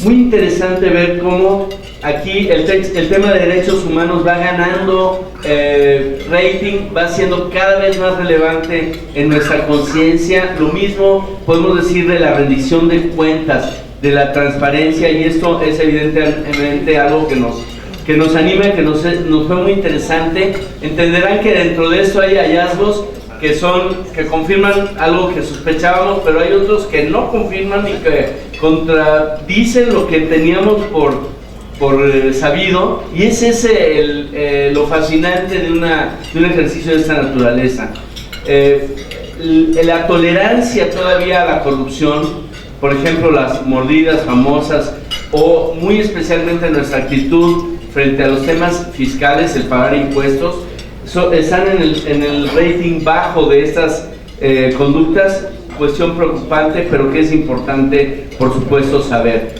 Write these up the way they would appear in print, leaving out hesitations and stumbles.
muy interesante ver cómo aquí el tema de derechos humanos va ganando rating, va siendo cada vez más relevante en nuestra conciencia. Lo mismo podemos decir de la rendición de cuentas, de la transparencia, y esto es evidentemente algo que nos anima, que nos fue muy interesante. Entenderán que dentro de esto hay hallazgos que confirman algo que sospechábamos, pero hay otros que no confirman y que contradicen lo que teníamos por sabido, y es ese lo fascinante de un ejercicio de esta naturaleza. La tolerancia todavía a la corrupción, por ejemplo las mordidas famosas, o muy especialmente nuestra actitud frente a los temas fiscales, el pagar impuestos, están en el rating bajo de estas conductas. Cuestión preocupante, pero que es importante, por supuesto, saber.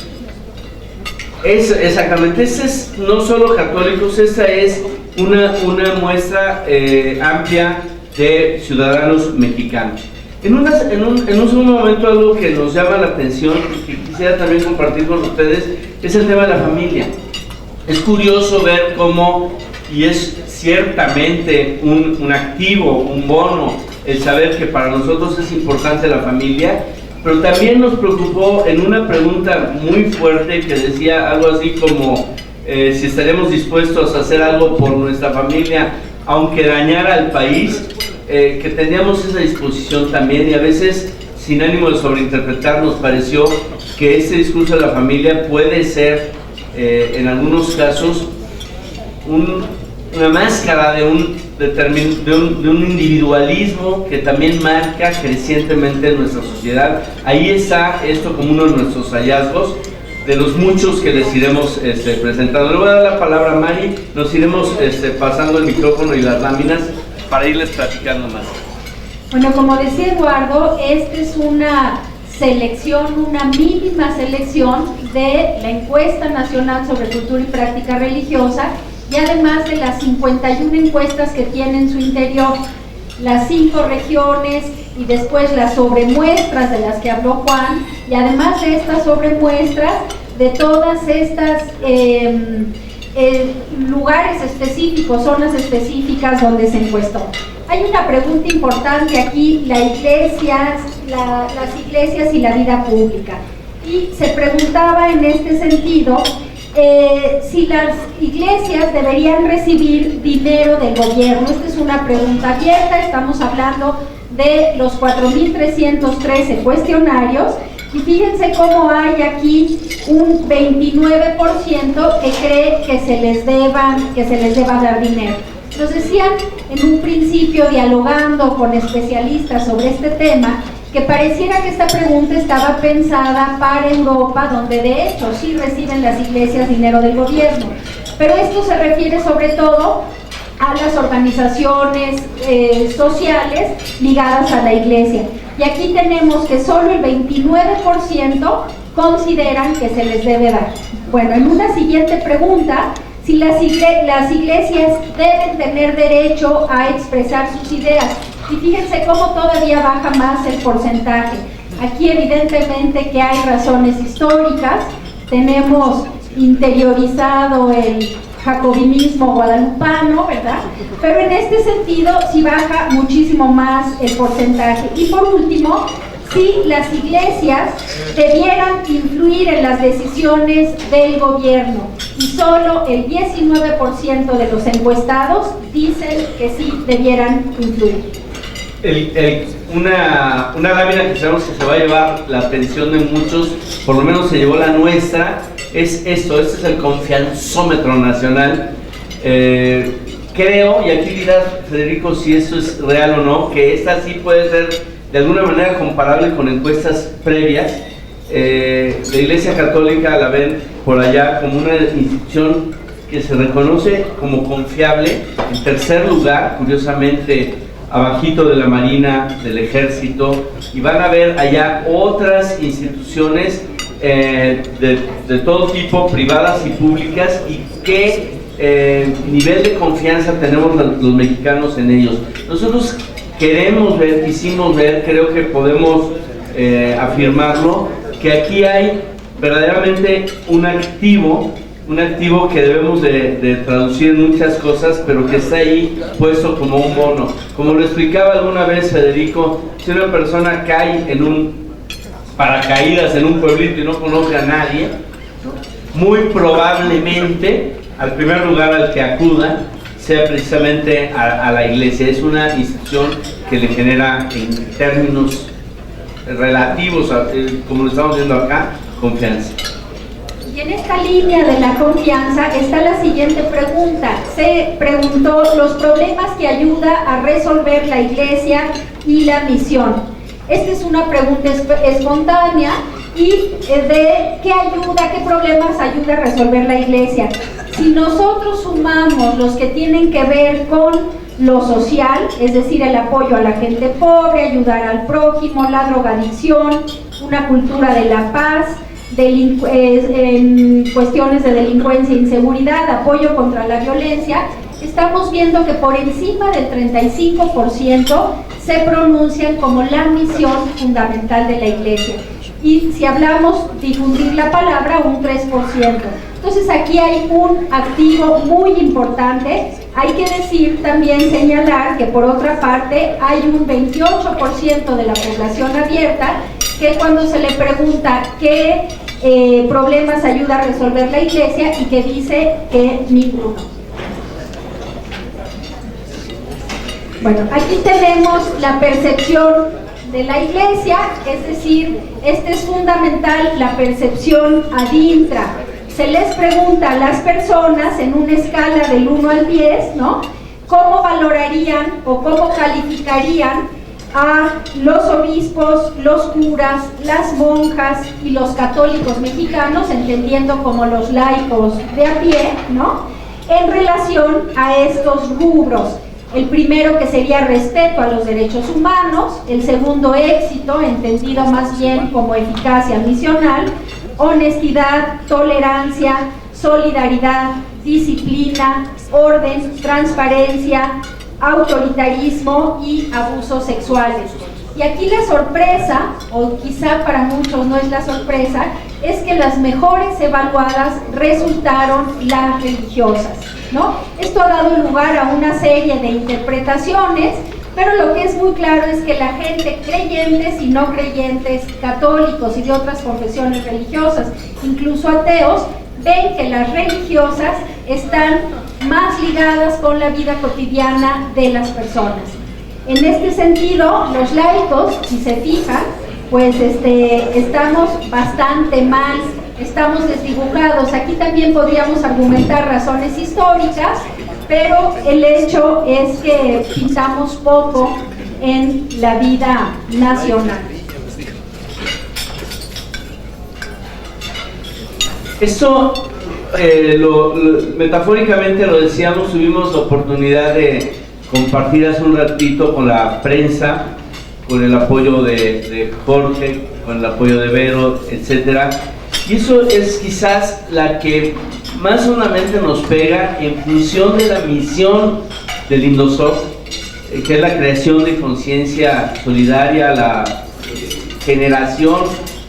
Exactamente, es no solo católicos, esta es una muestra amplia de ciudadanos mexicanos. En un segundo momento, algo que nos llama la atención y que quisiera también compartir con ustedes es el tema de la familia. Es curioso ver cómo, y es ciertamente un activo, un bono, el saber que para nosotros es importante la familia, pero también nos preocupó en una pregunta muy fuerte que decía algo así como si estaremos dispuestos a hacer algo por nuestra familia, aunque dañara al país, que teníamos esa disposición también, y a veces, sin ánimo de sobreinterpretar, nos pareció que este discurso de la familia puede ser, en algunos casos, una máscara de un individualismo que también marca crecientemente en nuestra sociedad. Ahí está esto como uno de nuestros hallazgos, de los muchos que les iremos presentando. Le voy a dar la palabra a Mari, nos iremos pasando el micrófono y las láminas para irles platicando más. Bueno, como decía Eduardo, esta es una selección, una mínima selección de la Encuesta Nacional sobre Cultura y Práctica Religiosa, y además de las 51 encuestas que tiene en su interior, las 5 regiones y después las sobremuestras de las que habló Juan, y además de estas sobremuestras, de todas estas lugares específicos, zonas específicas donde se encuestó. Hay una pregunta importante aquí, las iglesias y la vida pública, y se preguntaba en este sentido si las iglesias deberían recibir dinero del gobierno. Esta es una pregunta abierta, estamos hablando de los 4.313 cuestionarios, y fíjense cómo hay aquí un 29% que cree que se les deba dar dinero. Nos decían en un principio, dialogando con especialistas sobre este tema, que pareciera que esta pregunta estaba pensada para Europa, donde de hecho sí reciben las iglesias dinero del gobierno, pero esto se refiere sobre todo a las organizaciones sociales ligadas a la iglesia, y aquí tenemos que solo el 29% consideran que se les debe dar. Bueno, en una siguiente pregunta, si las iglesias deben tener derecho a expresar sus ideas, y fíjense cómo todavía baja más el porcentaje. Aquí evidentemente que hay razones históricas, tenemos interiorizado el jacobinismo guadalupano, ¿verdad? Pero en este sentido sí baja muchísimo más el porcentaje. Y por último, si las iglesias debieran influir en las decisiones del gobierno, y solo el 19% de los encuestados dicen que sí debieran influir. Una lámina que sabemos que se va a llevar la atención de muchos, por lo menos se llevó la nuestra, es esto. Este es el confianzómetro nacional. Creo, y aquí dirá Federico si esto es real o no, que esta sí puede ser de alguna manera comparable con encuestas previas. La Iglesia Católica la ven por allá como una institución que se reconoce como confiable. En tercer lugar, curiosamente, abajito de la Marina, del Ejército, y van a ver allá otras instituciones de todo tipo, privadas y públicas, y qué nivel de confianza tenemos los mexicanos en ellos. Nosotros quisimos ver, creo que podemos afirmarlo, que aquí hay verdaderamente un activo que debemos de traducir en muchas cosas, pero que está ahí puesto como un bono. Como lo explicaba alguna vez Federico, si una persona cae en un paracaídas en un pueblito y no conoce a nadie, muy probablemente al primer lugar al que acuda sea precisamente a la iglesia. Es una institución que le genera, en términos relativos, como lo estamos viendo acá, confianza. Y en esta línea de la confianza está la siguiente pregunta. Se preguntó los problemas que ayuda a resolver la iglesia y la misión. Esta es una pregunta espontánea y de qué ayuda, qué problemas ayuda a resolver la iglesia. Si nosotros sumamos los que tienen que ver con lo social, es decir, el apoyo a la gente pobre, ayudar al prójimo, la drogadicción, una cultura de la paz, en cuestiones de delincuencia e inseguridad, apoyo contra la violencia, estamos viendo que por encima del 35% se pronuncian como la misión fundamental de la iglesia. Y si hablamos difundir la palabra, un 3%. Entonces aquí hay un activo muy importante. Hay que decir, también señalar que por otra parte hay un 28% de la población abierta que cuando se le pregunta qué problemas ayuda a resolver la iglesia y que dice que ninguno. Bueno, aquí tenemos la percepción de la iglesia, es decir, este es fundamental, la percepción ad intra. Se les pregunta a las personas en una escala del 1 al 10, ¿no?, cómo valorarían o cómo calificarían a los obispos, los curas, las monjas y los católicos mexicanos, entendiendo como los laicos de a pie, ¿no?, en relación a estos rubros. El primero, que sería respeto a los derechos humanos; el segundo, éxito, entendido más bien como eficacia misional; honestidad, tolerancia, solidaridad, disciplina, orden, transparencia, autoritarismo y abusos sexuales. Y aquí la sorpresa, o quizá para muchos no es la sorpresa, es que las mejores evaluadas resultaron las religiosas, ¿no? Esto ha dado lugar a una serie de interpretaciones, pero lo que es muy claro es que la gente, creyentes y no creyentes, católicos y de otras confesiones religiosas, incluso ateos, ven que las religiosas están más ligadas con la vida cotidiana de las personas. En este sentido, los laicos, si se fijan, pues estamos bastante mal, estamos desdibujados. Aquí también podríamos argumentar razones históricas, pero el hecho es que pintamos poco en la vida nacional. Esto, metafóricamente lo decíamos, tuvimos la oportunidad de compartir hace un ratito con la prensa, con el apoyo de Jorge, con el apoyo de Vero, etcétera. Y eso es quizás la que más hondamente nos pega en función de la misión del Indosoc, que es la creación de conciencia solidaria, la generación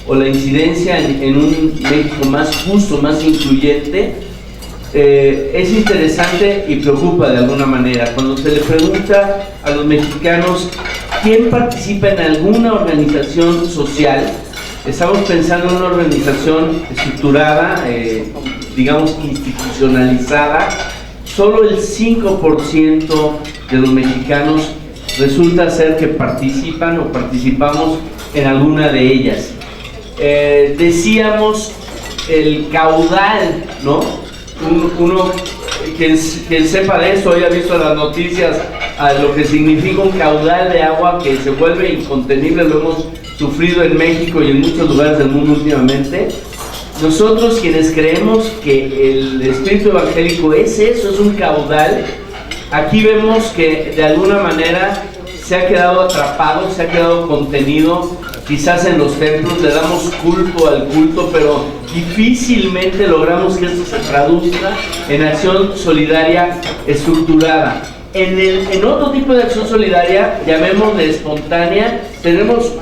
o la incidencia en un México más justo, más incluyente. Es interesante y preocupa de alguna manera cuando se le pregunta a los mexicanos quién participa en alguna organización social. Estamos pensando en una organización estructurada, digamos institucionalizada. Solo el 5% de los mexicanos resulta ser que participan o participamos en alguna de ellas. Decíamos el caudal, ¿no? Uno, quien sepa de eso, haya visto las noticias, a lo que significa un caudal de agua que se vuelve incontenible, lo hemos sufrido en México y en muchos lugares del mundo últimamente. Nosotros, quienes creemos que el espíritu evangélico es eso, es un caudal, aquí vemos que de alguna manera se ha quedado atrapado, se ha quedado contenido quizás en los templos, le damos culto al culto, pero difícilmente logramos que esto se traduzca en acción solidaria estructurada. En otro tipo de acción solidaria, llamémosle espontánea, tenemos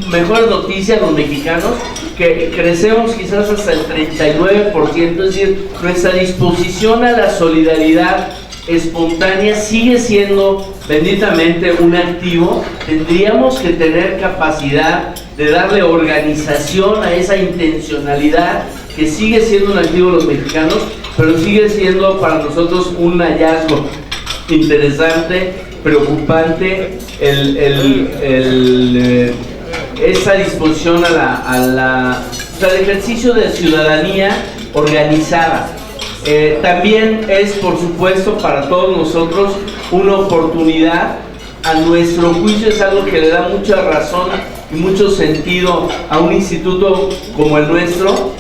mejores noticias los mexicanos, que crecemos quizás hasta el 39%, es decir, nuestra disposición a la solidaridad espontánea sigue siendo benditamente un activo. Tendríamos que tener capacidad de darle organización a esa intencionalidad que sigue siendo un activo de los mexicanos, pero sigue siendo para nosotros un hallazgo interesante, preocupante, esa disposición al ejercicio de ciudadanía organizada. También es, por supuesto, para todos nosotros una oportunidad. A nuestro juicio es algo que le da mucha razón y mucho sentido a un instituto como el nuestro.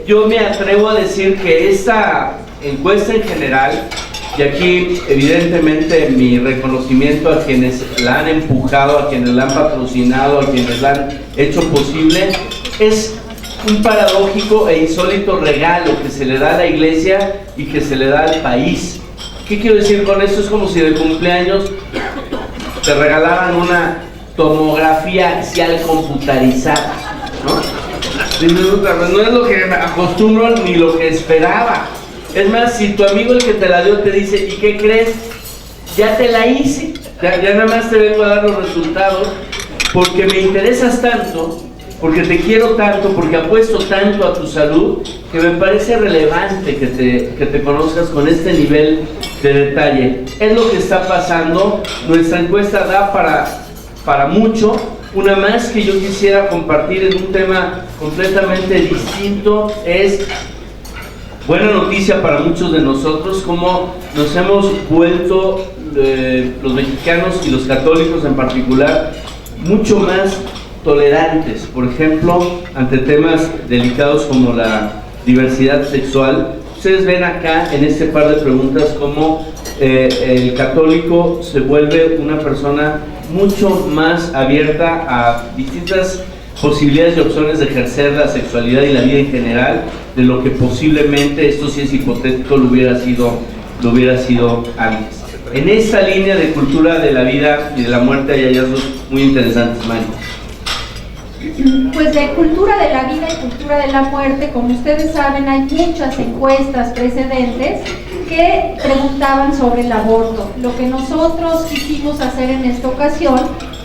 Yo me atrevo a decir que esta encuesta en general, y aquí evidentemente mi reconocimiento a quienes la han empujado, a quienes la han patrocinado, a quienes la han hecho posible, es un paradójico e insólito regalo que se le da a la Iglesia y que se le da al país. ¿Qué quiero decir con esto? Es como si de cumpleaños te regalaran una tomografía axial computarizada, ¿no? No es lo que me acostumbro ni lo que esperaba. Es más, si tu amigo el que te la dio te dice, ¿y qué crees? Ya te la hice, ya nada más te vengo a dar los resultados, porque me interesas tanto, porque te quiero tanto, porque apuesto tanto a tu salud, que me parece relevante que te conozcas con este nivel de detalle. Es lo que está pasando. Nuestra encuesta da para mucho. Una más que yo quisiera compartir en un tema completamente distinto es buena noticia para muchos de nosotros, como nos hemos vuelto, los mexicanos y los católicos en particular, mucho más tolerantes, por ejemplo, ante temas delicados como la diversidad sexual. Ustedes ven acá en este par de preguntas cómo el católico se vuelve una persona mucho más abierta a distintas posibilidades y opciones de ejercer la sexualidad y la vida en general, de lo que posiblemente, esto sí es hipotético, lo hubiera sido antes. En esta línea de cultura de la vida y de la muerte hay hallazgos muy interesantes, Mari. Pues de cultura de la vida y cultura de la muerte, como ustedes saben, hay muchas encuestas precedentes que preguntaban sobre el aborto. Lo que nosotros quisimos hacer en esta ocasión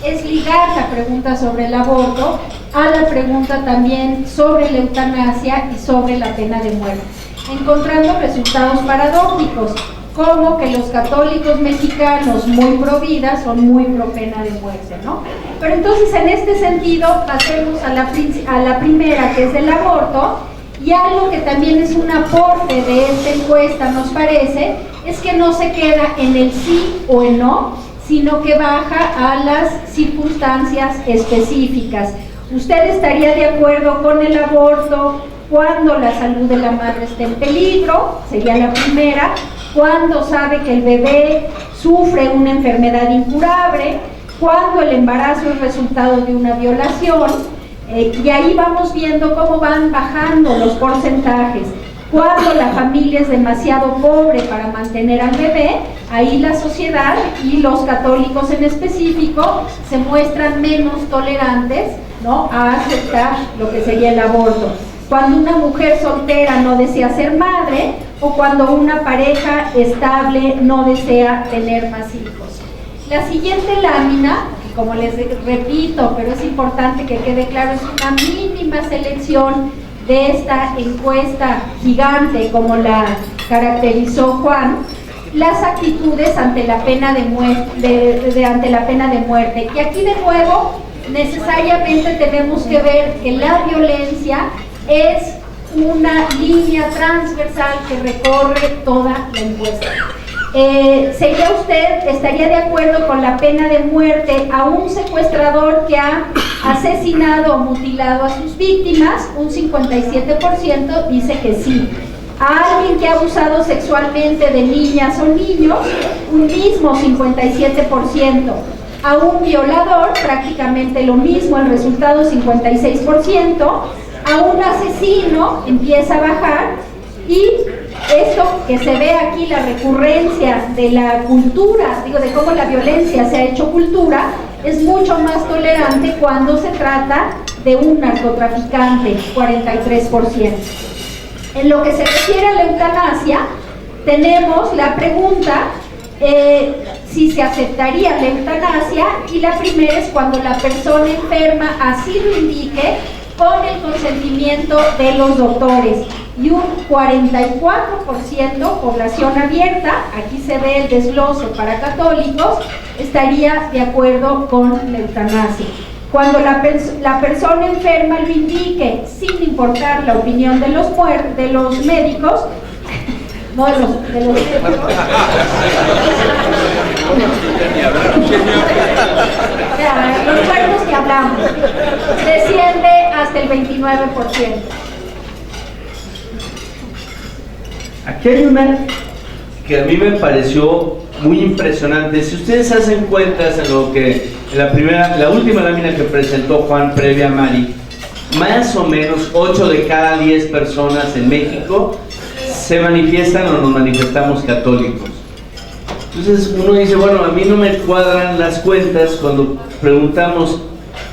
es ligar la pregunta sobre el aborto a la pregunta también sobre la eutanasia y sobre la pena de muerte, encontrando resultados paradójicos, como que los católicos mexicanos muy pro vida son muy pro pena de muerte, ¿no? Pero entonces, en este sentido, pasemos a la primera, que es el aborto. Y algo que también es un aporte de esta encuesta, nos parece, es que no se queda en el sí o el no, sino que baja a las circunstancias específicas. ¿Usted estaría de acuerdo con el aborto cuando la salud de la madre está en peligro? Sería la primera. Cuando sabe que el bebé sufre una enfermedad incurable, cuando el embarazo es resultado de una violación. Y ahí vamos viendo cómo van bajando los porcentajes. Cuando la familia es demasiado pobre para mantener al bebé, ahí la sociedad y los católicos en específico se muestran menos tolerantes, ¿no?, a aceptar lo que sería el aborto. Cuando una mujer soltera no desea ser madre, o cuando una pareja estable no desea tener más hijos. La siguiente lámina, como les repito, pero es importante que quede claro, es una mínima selección de esta encuesta gigante, como la caracterizó Juan, las actitudes ante la pena de muerte, ante la pena de muerte. Y aquí de nuevo, necesariamente tenemos que ver que la violencia es una línea transversal que recorre toda la encuesta. ¿Estaría de acuerdo con la pena de muerte a un secuestrador que ha asesinado o mutilado a sus víctimas? Un 57% dice que sí. A alguien que ha abusado sexualmente de niñas o niños, un mismo 57%. A un violador, prácticamente lo mismo, el resultado 56%. A un asesino empieza a bajar, y Esto que se ve aquí, la recurrencia de la cultura, digo, de cómo la violencia se ha hecho cultura, es mucho más tolerante cuando se trata de un narcotraficante, 43%. En lo que se refiere a la eutanasia, tenemos la pregunta si se aceptaría la eutanasia, y la primera es cuando la persona enferma así lo indique con el consentimiento de los doctores, y un 44%, población abierta, aquí se ve el desglose para católicos, estaría de acuerdo con la eutanasia. Cuando la persona enferma lo indique, sin importar la opinión de los médicos, no de los médicos, los muertos que hablamos, desciende hasta el 29%. Aquí hay una que a mí me pareció muy impresionante. Si ustedes hacen cuentas en lo que la última lámina que presentó Juan previa a Mari, más o menos 8 de cada 10 personas en México se manifiestan o nos manifestamos católicos. Entonces uno dice, bueno, a mí no me cuadran las cuentas cuando preguntamos,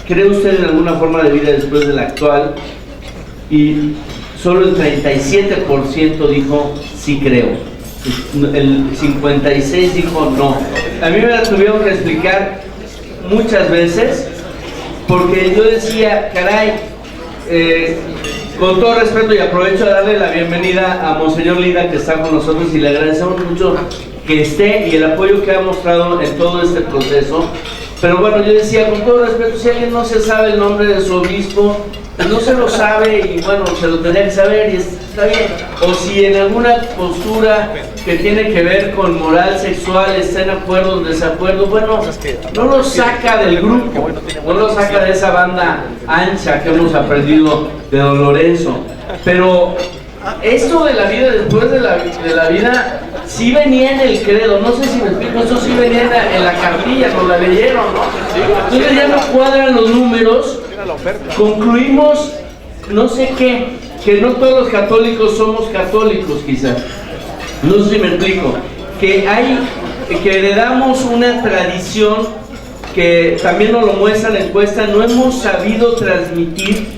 ¿cree usted en alguna forma de vida después de la actual? Y solo el 37% dijo, sí creo. El 56% dijo, no. A mí me la tuvieron que explicar muchas veces, porque yo decía, caray, con todo respeto, y aprovecho de darle la bienvenida a Monseñor Lina, que está con nosotros, y le agradecemos mucho que esté y el apoyo que ha mostrado en todo este proceso. Pero bueno, yo decía, con todo respeto, si alguien no se sabe el nombre de su obispo, pues no se lo sabe, y bueno, se lo tendría que saber y está bien. O si en alguna postura que tiene que ver con moral sexual está en acuerdo o en desacuerdo, bueno, no lo saca del grupo, no lo saca de esa banda ancha que hemos aprendido de Don Lorenzo. Pero esto de la vida después de la vida sí venía en el credo, no sé si me explico, eso sí venía en la cartilla, nos la leyeron, ¿no? Entonces ya no cuadran los números, concluimos no sé qué, que no todos los católicos somos católicos quizás, no sé si me explico, que heredamos una tradición que también nos lo muestra la encuesta, no hemos sabido transmitir,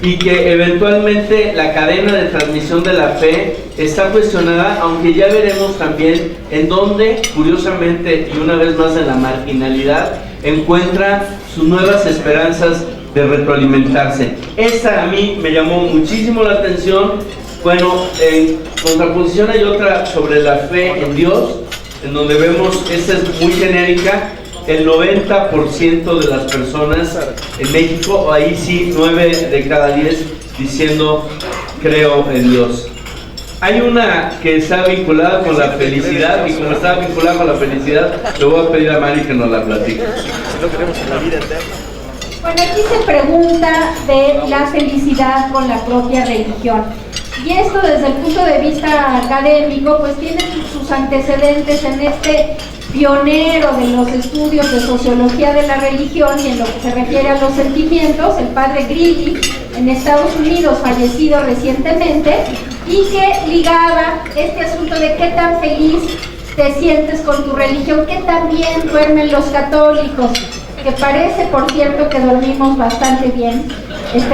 y que eventualmente la cadena de transmisión de la fe está cuestionada, aunque ya veremos también en dónde, curiosamente, y una vez más en la marginalidad, encuentra sus nuevas esperanzas de retroalimentarse. Esta a mí me llamó muchísimo la atención. Bueno, en contraposición hay otra sobre la fe en Dios, en donde vemos, esta es muy genérica, el 90% de las personas en México, ahí sí, 9 de cada 10 diciendo creo en Dios. Hay una que está vinculada con la felicidad, y como está vinculada con la felicidad, le voy a pedir a Mari que nos la platique. Bueno, aquí se pregunta de la felicidad con la propia religión. Y esto desde el punto de vista académico, pues tiene sus antecedentes en este pionero de los estudios de sociología de la religión, y en lo que se refiere a los sentimientos, el padre Greeley, en Estados Unidos, fallecido recientemente, y que ligaba este asunto de qué tan feliz te sientes con tu religión, qué tan bien duermen los católicos, que parece, por cierto, que dormimos bastante bien.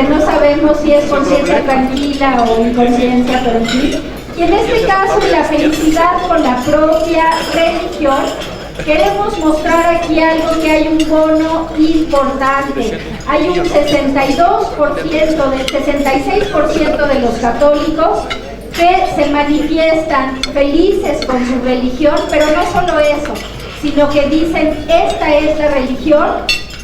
No sabemos si es conciencia tranquila o inconsciencia, pero en fin. Y en este caso, la felicidad con la propia religión, queremos mostrar aquí algo, que hay un bono importante. Hay un 66% de los católicos que se manifiestan felices con su religión, pero no solo eso, sino que dicen, esta es la religión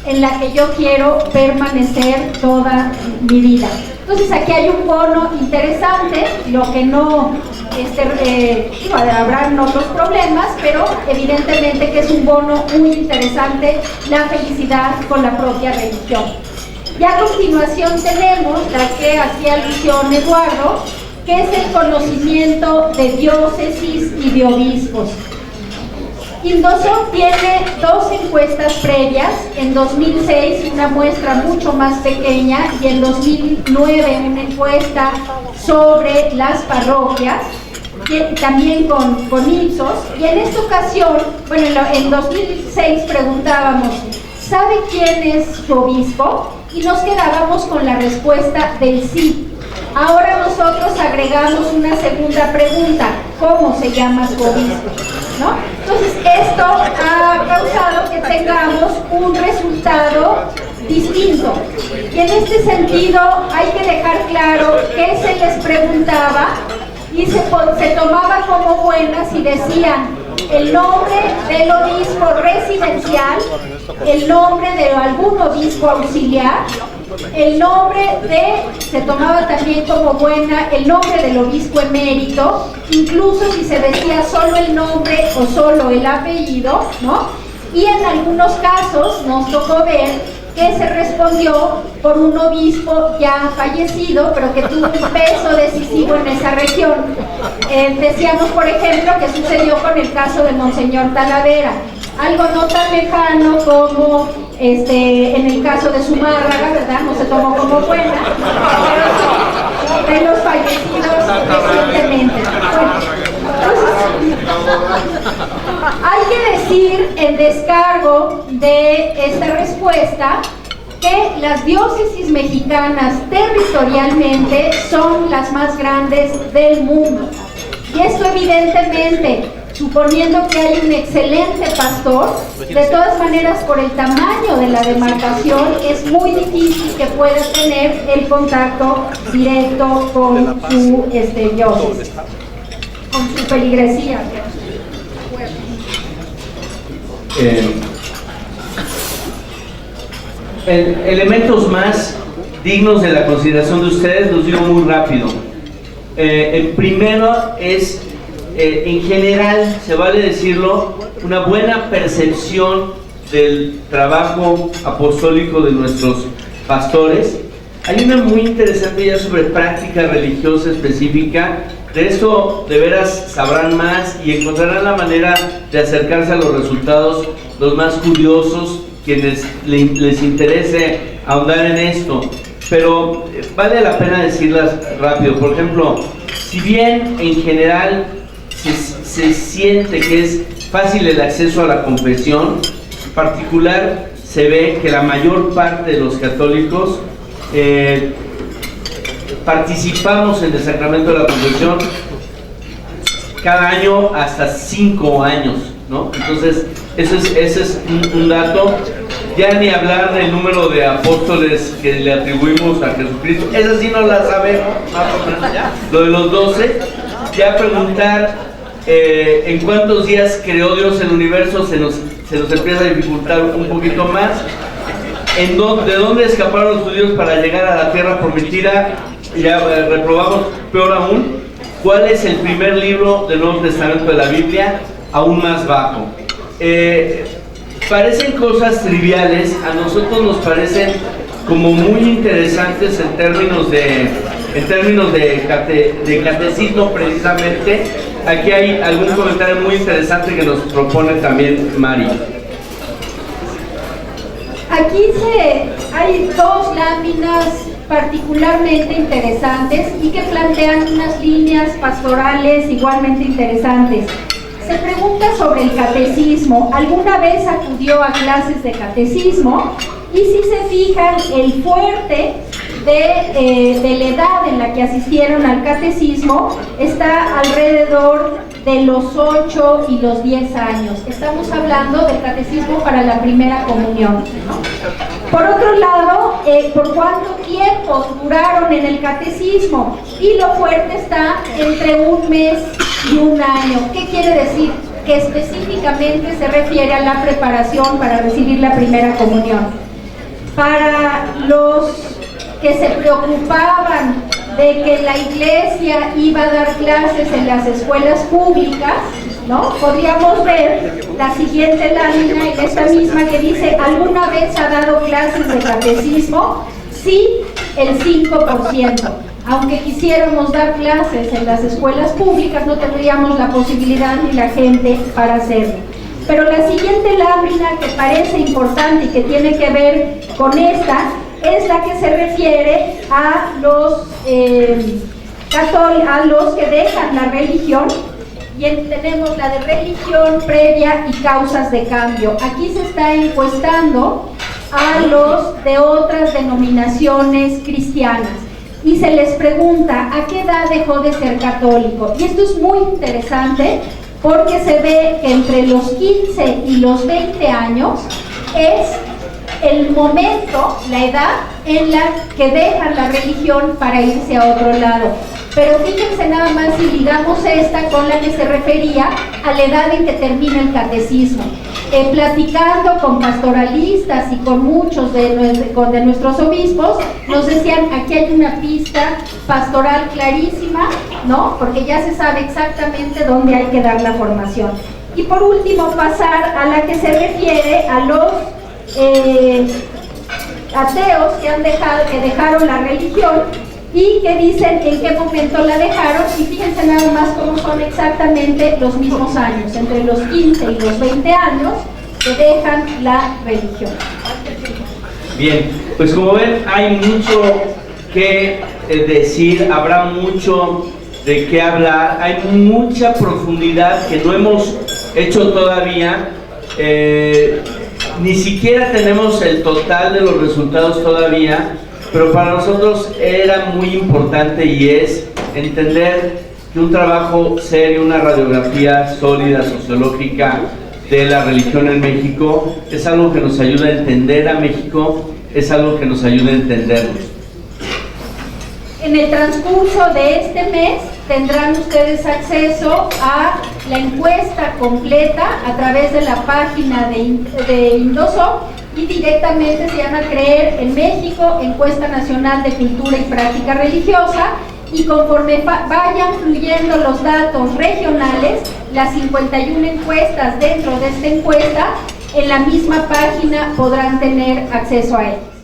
en la que yo quiero permanecer toda mi vida. Entonces aquí hay un bono interesante, lo que no, habrán otros problemas, pero evidentemente que es un bono muy interesante, la felicidad con la propia religión. Y a continuación tenemos la que hacía alusión Eduardo, que es el conocimiento de diócesis y de obispos. Indosol tiene dos encuestas previas, en 2006 una muestra mucho más pequeña y en 2009 una encuesta sobre las parroquias, también con Ipsos, y en esta ocasión, bueno, en 2006 preguntábamos, ¿sabe quién es su obispo? Y nos quedábamos con la respuesta del sí. Ahora nosotros agregamos una segunda pregunta, ¿cómo se llama su obispo? ¿No? Entonces esto ha causado que tengamos un resultado distinto. Y en este sentido hay que dejar claro que se les preguntaba y se tomaba como buenas y decían el nombre del obispo residencial, el nombre de algún obispo auxiliar, el nombre se tomaba también como buena el nombre del obispo emérito, incluso si se decía solo el nombre o solo el apellido, ¿no? Y en algunos casos nos tocó ver que se respondió por un obispo ya fallecido, pero que tuvo un peso decisivo en esa región. Decíamos, por ejemplo, que sucedió con el caso de Monseñor Talavera, algo no tan lejano como en el caso de Zumárraga, ¿verdad? No se tomó como buena, de los fallecidos recientemente. Hay que decir en descargo de esta respuesta que las diócesis mexicanas territorialmente son las más grandes del mundo. Y esto evidentemente, suponiendo que hay un excelente pastor, de todas maneras por el tamaño de la demarcación es muy difícil que pueda tener el contacto directo con su diócesis, con su feligresía. Elementos más dignos de la consideración de ustedes, los digo muy rápido. El primero es, en general, se vale decirlo, una buena percepción del trabajo apostólico de nuestros pastores. Hay una muy interesante ya sobre práctica religiosa específica. De esto de veras sabrán más y encontrarán la manera de acercarse a los resultados los más curiosos, quienes les interese ahondar en esto. Pero vale la pena decirlas rápido. Por ejemplo, si bien en general se siente que es fácil el acceso a la confesión, en particular se ve que la mayor parte de los católicos participamos en el sacramento de la confesión cada año hasta 5 años, ¿no? Entonces, ese es un dato. Ya ni hablar del número de apóstoles que le atribuimos a Jesucristo, esa sí no la sabemos, más o menos. Lo de los 12, ya preguntar en cuántos días creó Dios el universo se nos empieza a dificultar un poquito más. ¿De dónde escaparon los judíos para llegar a la tierra prometida? Ya reprobamos. Peor aún, ¿cuál es el primer libro del Nuevo Testamento de la Biblia? Aún más bajo. Parecen cosas triviales, a nosotros nos parecen como muy interesantes en términos de catecismo precisamente. Aquí hay algún comentario muy interesante que nos propone también Mari. Aquí hay 2 láminas particularmente interesantes y que plantean unas líneas pastorales igualmente interesantes. Se pregunta sobre el catecismo. ¿Alguna vez acudió a clases de catecismo? Y si se fijan, el fuerte de la edad en la que asistieron al catecismo está alrededor de los 8 y los 10 años. Estamos hablando del catecismo para la primera comunión, ¿no? Por otro lado, ¿por cuánto tiempo duraron en el catecismo? Y lo fuerte está entre 1 mes y 1 año. ¿Qué quiere decir? Que específicamente se refiere a la preparación para recibir la primera comunión. Para los que se preocupaban de que la iglesia iba a dar clases en las escuelas públicas, ¿no? Podríamos ver la siguiente lámina en esta misma que dice, ¿alguna vez ha dado clases de catecismo? Sí, el 5%. Aunque quisiéramos dar clases en las escuelas públicas, no tendríamos la posibilidad ni la gente para hacerlo. Pero la siguiente lámina que parece importante y que tiene que ver con esta, es la que se refiere a a los que dejan la religión, y tenemos la de religión previa y causas de cambio. Aquí se está encuestando a los de otras denominaciones cristianas y se les pregunta a qué edad dejó de ser católico. Y esto es muy interesante porque se ve que entre los 15 y los 20 años es el momento, la edad en la que dejan la religión para irse a otro lado. Pero fíjense nada más si ligamos esta con la que se refería a la edad en que termina el catecismo. Platicando con pastoralistas y con muchos de nuestros obispos, nos decían, aquí hay una pista pastoral clarísima, ¿no? Porque ya se sabe exactamente dónde hay que dar la formación. Y por último, pasar a la que se refiere a los ateos que dejaron la religión y que dicen en qué momento la dejaron, y fíjense nada más cómo son exactamente los mismos años, entre los 15 y los 20 años que dejan la religión. Bien, pues como ven, hay mucho que decir, habrá mucho de qué hablar, hay mucha profundidad que no hemos hecho todavía, ni siquiera tenemos el total de los resultados todavía, pero para nosotros era muy importante y es entender que un trabajo serio, una radiografía sólida, sociológica de la religión en México, es algo que nos ayuda a entender a México, es algo que nos ayuda a entendernos. En el transcurso de este mes tendrán ustedes acceso a la encuesta completa a través de la página de Indoso, y directamente se llama Creer en México, Encuesta Nacional de Cultura y Práctica Religiosa, y conforme vayan fluyendo los datos regionales, las 51 encuestas dentro de esta encuesta, en la misma página podrán tener acceso a ellas.